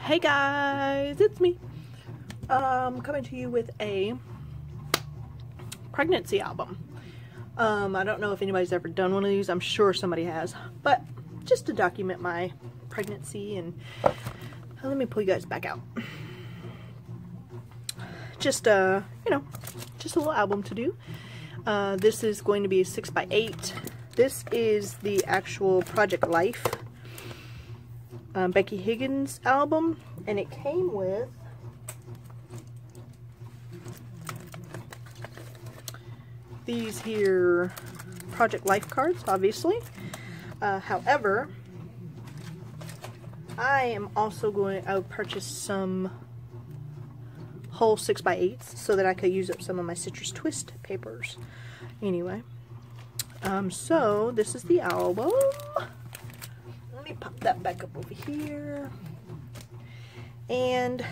Hey guys, it's me. Coming to you with a pregnancy album. I don't know if anybody's ever done one of these. I'm sure somebody has, but just to document my pregnancy. And let me pull you guys back out. Just you know, just a little album to do. This is going to be a 6x8. This is the actual Project Life Becky Higgins album, and it came with these here Project Life cards, obviously. However, I am also going to purchase some whole 6x8s so that I could use up some of my Citrus Twist papers. Anyway, so this is the album. Let me pop that back up over here. And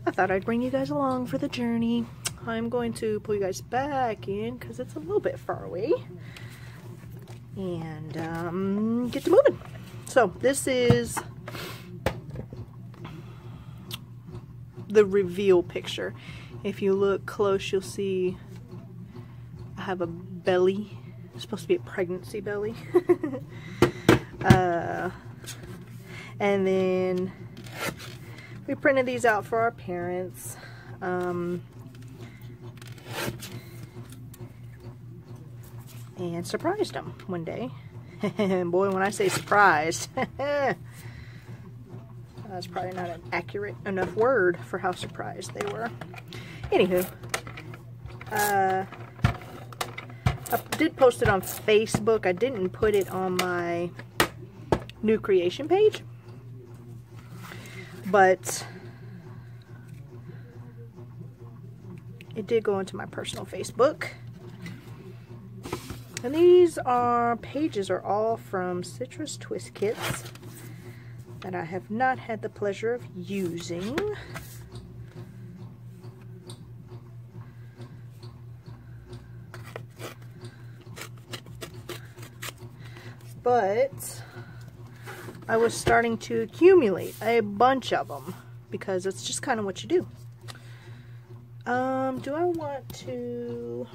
I thought I'd bring you guys along for the journey. I'm going to pull you guys back in because it's a little bit far away. And get to moving. So this is the reveal picture. If you look close, you'll see I have a belly. It's supposed to be a pregnancy belly. And then we printed these out for our parents. And surprised them one day. And boy, when I say surprised, that's probably not an accurate enough word for how surprised they were. Anywho, I did post it on Facebook. I didn't put it on my new creation page, but it did go into my personal Facebook. And these pages are all from Citrus Twist kits that I have not had the pleasure of using. But I was starting to accumulate a bunch of them because it's just kind of what you do. Do I want to...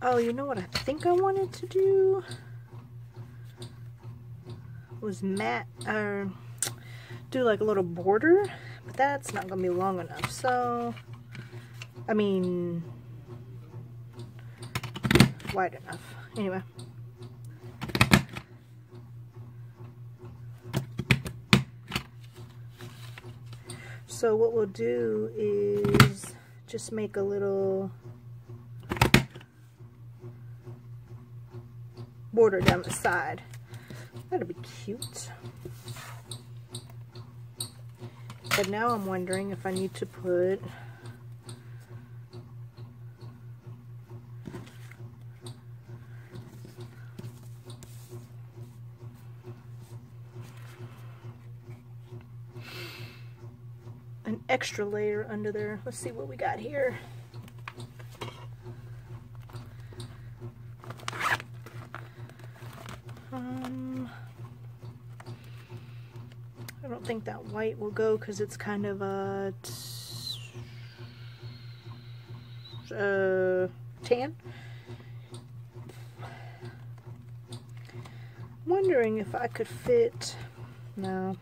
Oh, you know what I think I wanted to do was do like a little border, but that's not gonna be long enough. So, I mean, wide enough. Anyway. So what we'll do is just make a little border down the side. That'll be cute. But now I'm wondering if I need to put an extra layer under there. Let's see what we got here. I don't think that white will go because it's kind of a tan. Wondering if I could fit. No.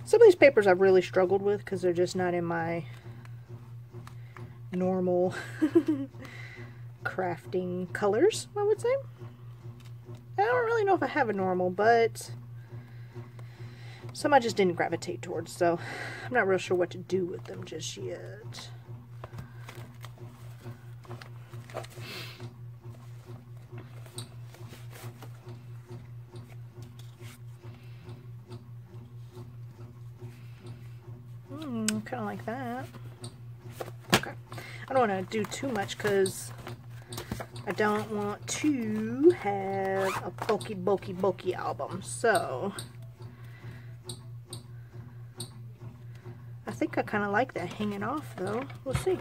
Some of these papers I've really struggled with because they're just not in my normal crafting colors, I would say. I don't really know if I have a normal, but some I just didn't gravitate towards, so I'm not real sure what to do with them just yet. Kind of like that. Okay. I don't want to do too much because I don't want to have a bulky album. So I think I kind of like that hanging off though. We'll see.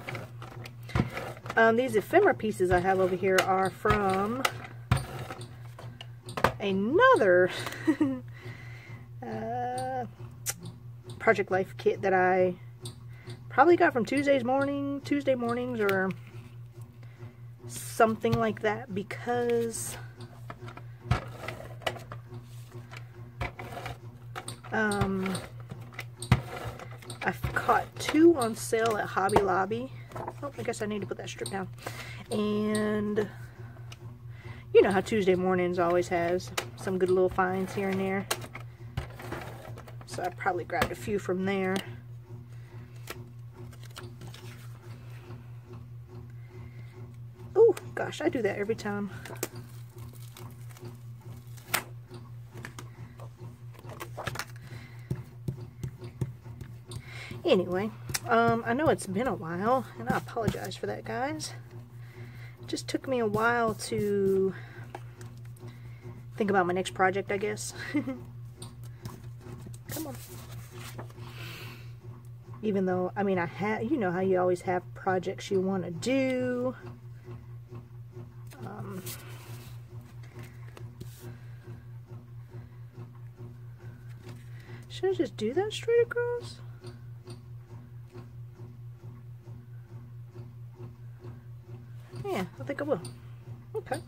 These ephemera pieces I have over here are from another Project Life kit that I probably got from Tuesday mornings or something like that, because I've caught 2 on sale at Hobby Lobby. Oh, I guess I need to put that strip down. And you know how Tuesday mornings always has some good little finds here and there. So I probably grabbed a few from there. Oh gosh, I do that every time. Anyway, I know it's been a while, and I apologize for that, guys. It just took me a while to think about my next project, I guess. Come on. Even though, I mean, you know how you always have projects you want to do. Should I just do that straight across? Yeah, I think I will. Okay.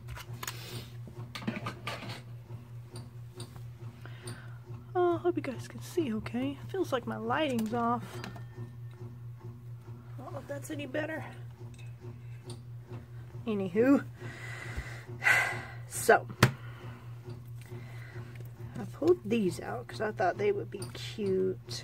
Oh, I hope you guys can see okay. It feels like my lighting's off. I don't know if that's any better. Anywho. So. I pulled these out because I thought they would be cute.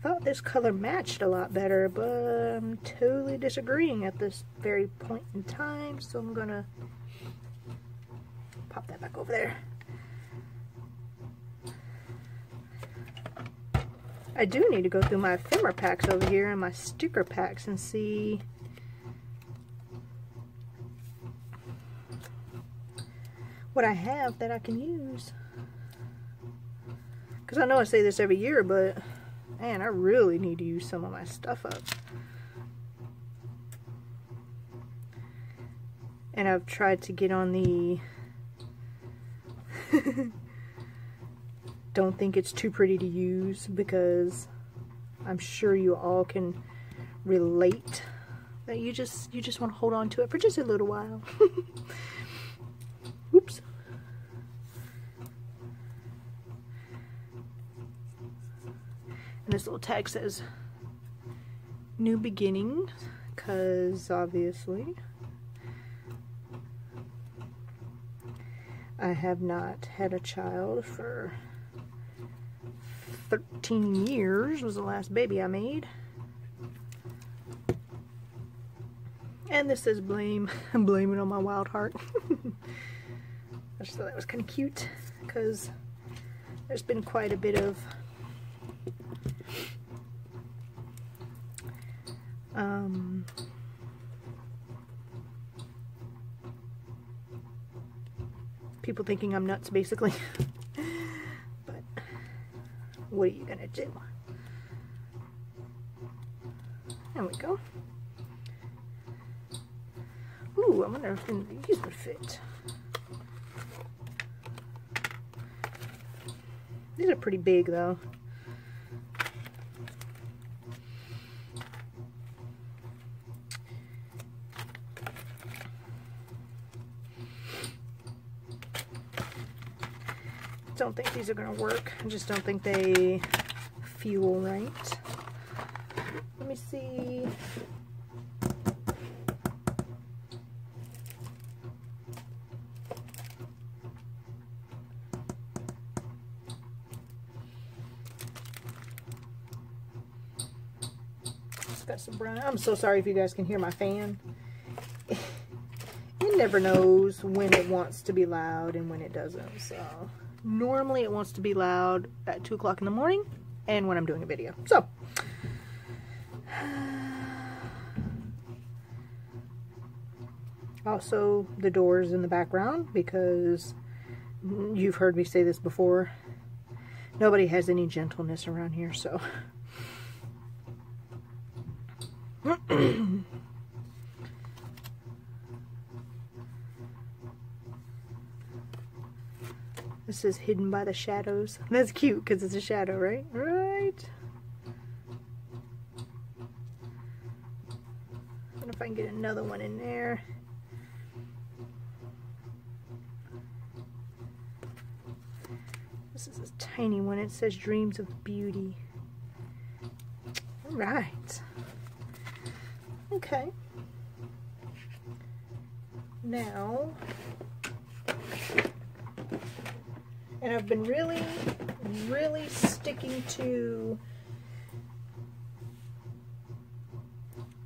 I thought this color matched a lot better, but I'm totally disagreeing at this very point in time, so I'm gonna pop that back over there. I do need to go through my ephemera packs over here and my sticker packs and see what I have that I can use. Because I know I say this every year, but man, I really need to use some of my stuff up. And I've tried to get on the don't think it's too pretty to use, because I'm sure you all can relate that you just want to hold on to it for just a little while. Oops. And this little tag says new beginning, because obviously I have not had a child for 13 years was the last baby I made. And this says blame. I'm blaming on my wild heart. I just thought that was kind of cute, because there's been quite a bit of people thinking I'm nuts, basically. But what are you gonna do? There we go. Ooh, I wonder if these would fit. These are pretty big, though. Don't think these are going to work. I just don't think they feel right. Let me see. Just got some brown. I'm so sorry if you guys can hear my fan. It never knows when it wants to be loud and when it doesn't, so normally it wants to be loud at 2 o'clock in the morning and when I'm doing a video. So, also the doors in the background, because you've heard me say this before, nobody has any gentleness around here, so This is hidden by the shadows. That's cute because it's a shadow, right? Right. I wonder if I can get another one in there. This is a tiny one. It says Dreams of Beauty. All right. Okay. Now, and I've been really sticking to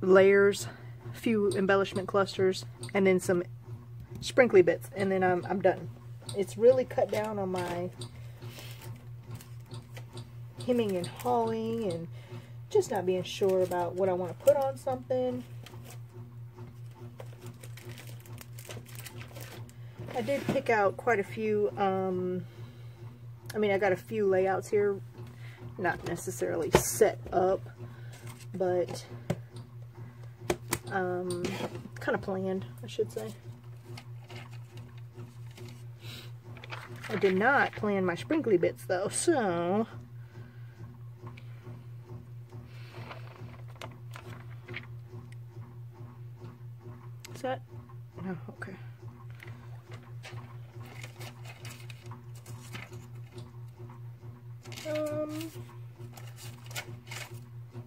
layers, a few embellishment clusters, and then some sprinkly bits, and then I'm done. It's really cut down on my hemming and hawing and just not being sure about what I want to put on something. I did pick out quite a few, I mean, I got a few layouts here, not necessarily set up, but kind of planned, I should say. I did not plan my sprinkly bits though, so is that? No, okay.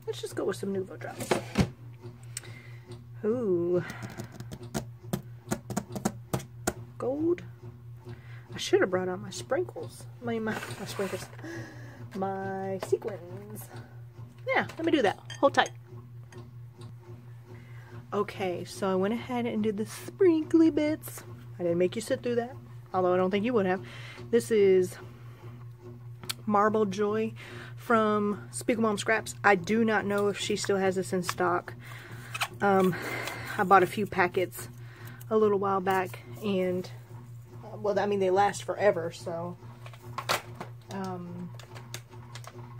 Let's just go with some Nuvo drops. Ooh. Gold. I should have brought out my sprinkles. My sprinkles. My sequins. Yeah, let me do that. Hold tight. Okay, so I went ahead and did the sprinkly bits. I didn't make you sit through that, although I don't think you would have. This is Marble Joy from Spiegel Mom Scraps. I do not know if she still has this in stock. I bought a few packets a little while back, and well, I mean, they last forever, so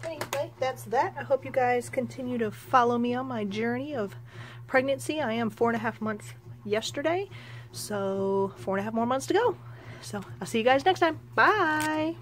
anyway, that's that. I hope you guys continue to follow me on my journey of pregnancy. I am 4.5 months yesterday, so 4.5 more months to go. So I'll see you guys next time. Bye.